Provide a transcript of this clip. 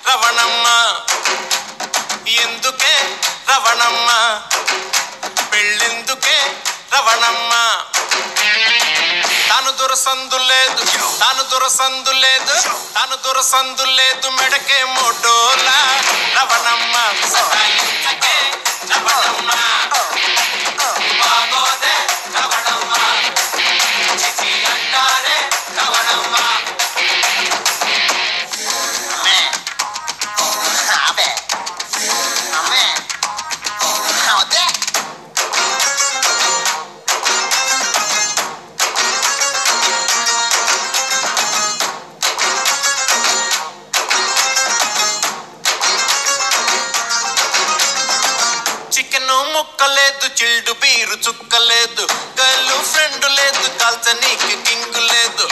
రవణమ్మ ఎందుకే రవణమ్మ పెళ్ళెందుకే రవణమ్మ తాను దురసందు లేదు మెడకే మోటోలా రవణమ్మ సతాయించకే రవణమ్మ బాగోదే రవణమ్మ చిచి అంటారే రవణమ్మ చికెను ముక్కలేదు చిల్డు బీరు చుక్కలేదు గర్ల్ ఫ్రెండ్ లేదు కాల్చనీకి కింగు లేదు